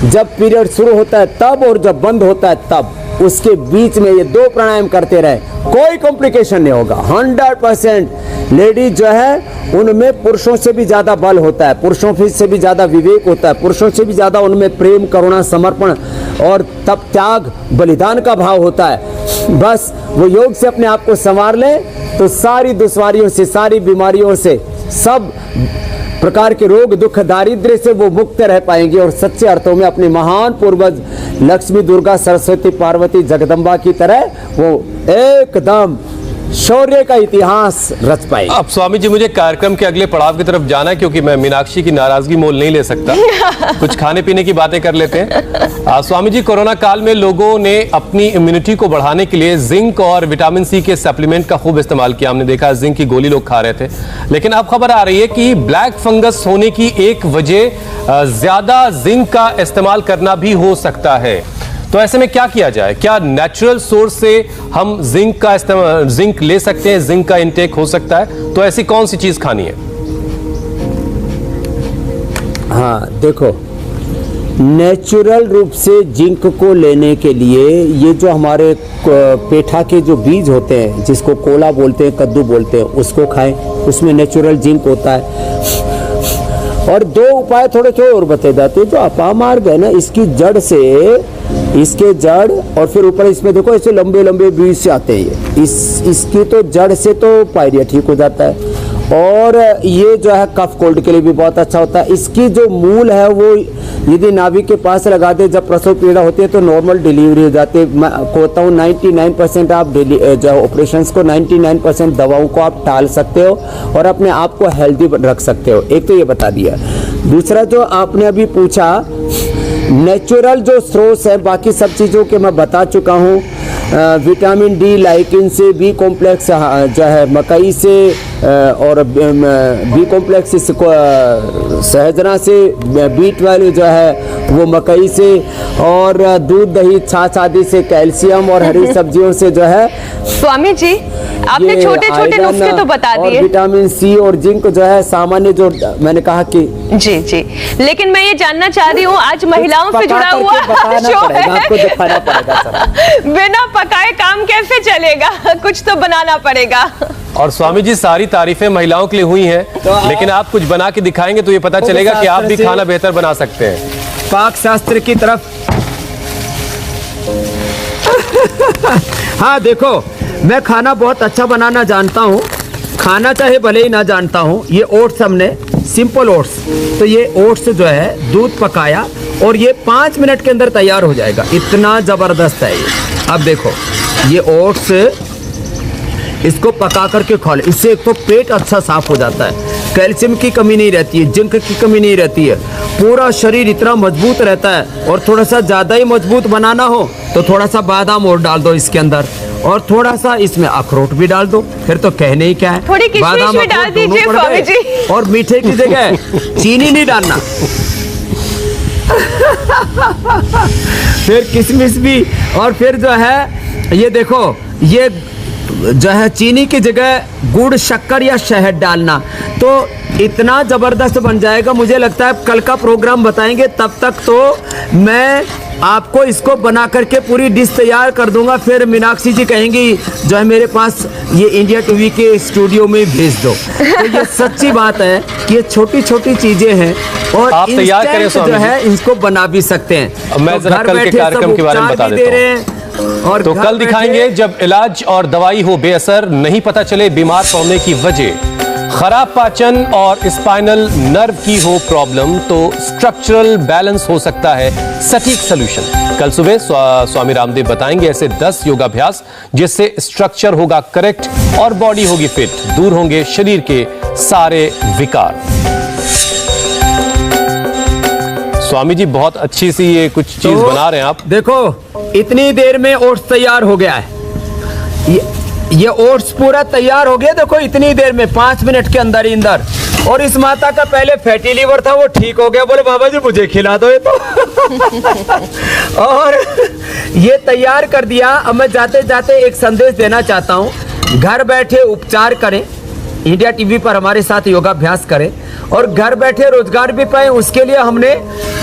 जब पीरियड शुरू होता है तब और जब बंद होता है तब, उसके बीच में ये 2 प्राणायाम करते रहे, कोई कॉम्प्लिकेशन नहीं होगा। 100% लेडीज जो है उनमें पुरुषों से भी ज्यादा बल होता है, पुरुषों से भी ज्यादा विवेक होता है, पुरुषों से भी ज्यादा उनमें प्रेम, करुणा, समर्पण और तप, त्याग, बलिदान का भाव होता है। बस वो योग से अपने आप को संवार ले तो सारी दुश्वारियों से, सारी बीमारियों से, सब प्रकार के रोग, दुख, दारिद्र्य से वो मुक्त रह पाएंगे और सच्चे अर्थों में अपने महान पूर्वज लक्ष्मी, दुर्गा, सरस्वती, पार्वती, जगदम्बा की तरह वो एकदम शौर्य का इतिहास रच पाएंगे। अब स्वामी जी मुझे कार्यक्रम के अगले पड़ाव की तरफ जाना है, क्योंकि मैं मीनाक्षी की नाराजगी मोल नहीं ले सकता। कुछ खाने पीने की बातें कर लेते हैं। स्वामी जी, कोरोना काल में लोगों ने अपनी इम्यूनिटी को बढ़ाने के लिए जिंक और विटामिन सी के सप्लीमेंट का खूब इस्तेमाल किया। हमने देखा जिंक की गोली लोग खा रहे थे, लेकिन अब खबर आ रही है कि ब्लैक फंगस होने की एक वजह ज्यादा जिंक का इस्तेमाल करना भी हो सकता है। तो ऐसे में क्या किया जाए? क्या नेचुरल सोर्स से हम जिंक ले सकते हैं? जिंक का इंटेक हो सकता है? तो ऐसी कौन सी चीज खानी है? हाँ देखो, नेचुरल रूप से जिंक को लेने के लिए ये जो हमारे पेठा के जो बीज होते हैं, जिसको कोला बोलते हैं, कद्दू बोलते हैं, उसको खाएं। उसमें नेचुरल जिंक होता है। और दो उपाय थोड़े थोड़े और बताए जाते हैं। जो अपामार्ग है ना, इसकी जड़ से, इसके जड़ और फिर ऊपर इसमें देखो ऐसे लंबे लंबे बीज से आते हैं। इसकी तो जड़ से तो पायरिया ठीक हो जाता है। और ये जो है कफ कोल्ड के लिए भी बहुत अच्छा होता है। इसकी जो मूल है वो यदि नाभि के पास लगा दे, जब प्रसव पीड़ा होती है तो नॉर्मल डिलीवरी हो जाती है। मैं कहता हूँ 99% आप जो ऑपरेशंस को, 99% दवाओं को आप टाल सकते हो और अपने आप को हेल्दी रख सकते हो। एक तो ये बता दिया। दूसरा जो आपने अभी पूछा, नेचुरल जो स्रोत है, बाकी सब चीज़ों के मैं बता चुका हूँ। विटामिन डी लाइकिन से, बी कॉम्प्लेक्स जो है मकई से, और बी कॉम्प्लेक्स सहजना से, B12 जो है वो मकई से, और दूध दही छाछ आदि से कैल्शियम, और हरी सब्जियों से जो है। स्वामी जी, आपने छोटे छोटे नुस्खे तो बता दिए। विटामिन सी और जिंक जो है सामान्य, जो मैंने कहा कि जी जी, लेकिन मैं ये जानना चाह रही हूँ, आज महिलाओं से जुड़ा हुआ शो है, आपको दिखाना पड़ेगा। बिना पकाए काम कैसे चलेगा? कुछ तो बनाना पड़ेगा। और स्वामी जी, सारी तारीफें महिलाओं के लिए हुई हैं, लेकिन आप कुछ बना के दिखाएंगे तो ये पता चलेगा कि आप भी खाना बेहतर बना सकते हैं। पाक शास्त्र की तरफ। हाँ देखो, मैं खाना बहुत अच्छा बनाना जानता हूँ, खाना चाहे भले ही ना जानता हूँ। ये ओट्स, हमने सिंपल ओट्स, तो ये ओट्स जो है दूध पकाया और ये 5 मिनट के अंदर तैयार हो जाएगा। इतना ज़बरदस्त है ये। अब देखो, ये ओट्स, इसको पका करके खा ले, इससे एक तो पेट अच्छा साफ हो जाता है, कैल्शियम की कमी नहीं रहती है, जिंक की कमी नहीं रहती है, पूरा शरीर इतना मजबूत रहता है। और थोड़ा सा ज़्यादा ही मजबूत बनाना हो तो थोड़ा सा बादाम और डाल दो इसके अंदर, और थोड़ा सा इसमें अखरोट भी डाल दो, फिर तो कहने ही क्या है। थोड़ी किशमिश भी डाल दीजिए स्वामी जी। और मीठे की जगह चीनी नहीं डालना। फिर किशमिश भी, और फिर जो है ये देखो, ये जो है चीनी की जगह गुड़, शक्कर या शहद डालना, तो इतना ज़बरदस्त बन जाएगा। मुझे लगता है कल का प्रोग्राम बताएंगे, तब तक तो मैं आपको इसको बना करके पूरी डिश तैयार कर दूंगा। फिर मीनाक्षी जी कहेंगी जो है मेरे पास ये इंडिया टीवी के स्टूडियो में भेज दो। तो ये सच्ची बात है कि ये छोटी छोटी चीजें हैं, और आप तैयार करें जो है इनको बना भी सकते हैं। मैं तो जरा कल के कार्यक्रम के बारे में बता देता हूँ। और तो कल दिखाएंगे जब इलाज और दवाई हो बेअसर, नहीं पता चले बीमार पड़ने की वजह, खराब पाचन और स्पाइनल नर्व की हो प्रॉब्लम, तो स्ट्रक्चरल बैलेंस हो सकता है सटीक सॉल्यूशन। कल सुबह स्वामी रामदेव बताएंगे ऐसे 10 योगाभ्यास जिससे स्ट्रक्चर होगा करेक्ट और बॉडी होगी फिट, दूर होंगे शरीर के सारे विकार। स्वामी जी, बहुत अच्छी सी ये कुछ चीज बना रहे हैं आप। देखो, इतनी देर में ओट्स तैयार हो गया है। ये ओट्स पूरा तैयार हो गया। देखो, इतनी देर में 5 मिनट के अंदर ही अंदर। और इस माता का पहले फैटी लीवर था, वो ठीक हो गया। बोले बाबा जी मुझे खिला दो ये तो। और ये तैयार कर दिया। अब मैं जाते जाते एक संदेश देना चाहता हूँ, घर बैठे उपचार करें, इंडिया टीवी पर हमारे साथ योगाभ्यास करें और घर बैठे रोजगार भी पाएं। उसके लिए हमने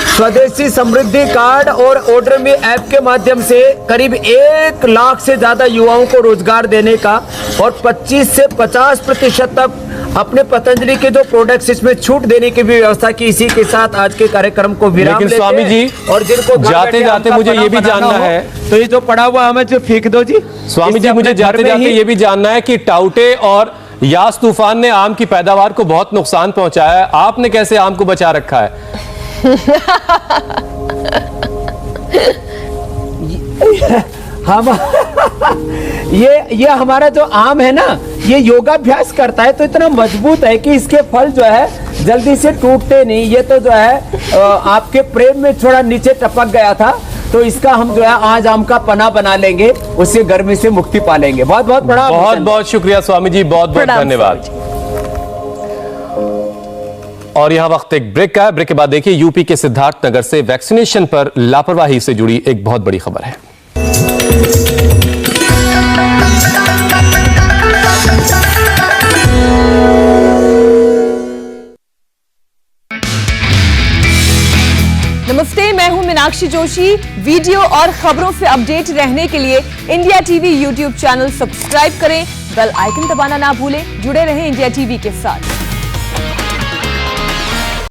स्वदेशी समृद्धि कार्ड और ऑर्डर में ऐप के माध्यम से करीब 1 लाख से ज्यादा युवाओं को रोजगार देने का और 25 से 50% तक अपने पतंजलि के जो प्रोडक्ट्स इसमें छूट देने की भी व्यवस्था की। इसी के साथ आज के कार्यक्रम को विराम लेकिन स्वामी जी, और जिनको जाते जाते मुझे ये भी जानना है, तो ये जो पड़ा हुआ हमें जो फेंक दो जी। स्वामी जी, मुझे जाते जाते ये भी जानना है कि टाउटे और यास तूफान ने आम की पैदावार को बहुत नुकसान पहुंचाया है, आपने कैसे आम को बचा रखा है? हम ये हमारा जो आम है ना, ये योगाभ्यास करता है तो इतना मजबूत है कि इसके फल जो है जल्दी से टूटते नहीं। ये तो जो है आपके प्रेम में थोड़ा नीचे टपक गया था, तो इसका हम जो है आज आम का पना बना लेंगे, उससे गर्मी से मुक्ति पालेंगे। बहुत बहुत प्रणाम। बहुत बहुत शुक्रिया स्वामी जी, बहुत बहुत धन्यवाद। और यहां वक्त एक ब्रेक का है। ब्रेक के बाद देखिए यूपी के सिद्धार्थ नगर से वैक्सीनेशन पर लापरवाही से जुड़ी एक बहुत बड़ी खबर है। नमस्ते, मैं हूं मीनाक्षी जोशी। वीडियो और खबरों से अपडेट रहने के लिए India TV YouTube channel subscribe करें, बेल आइकन दबाना ना भूलें। जुड़े रहें इंडिया टीवी के साथ।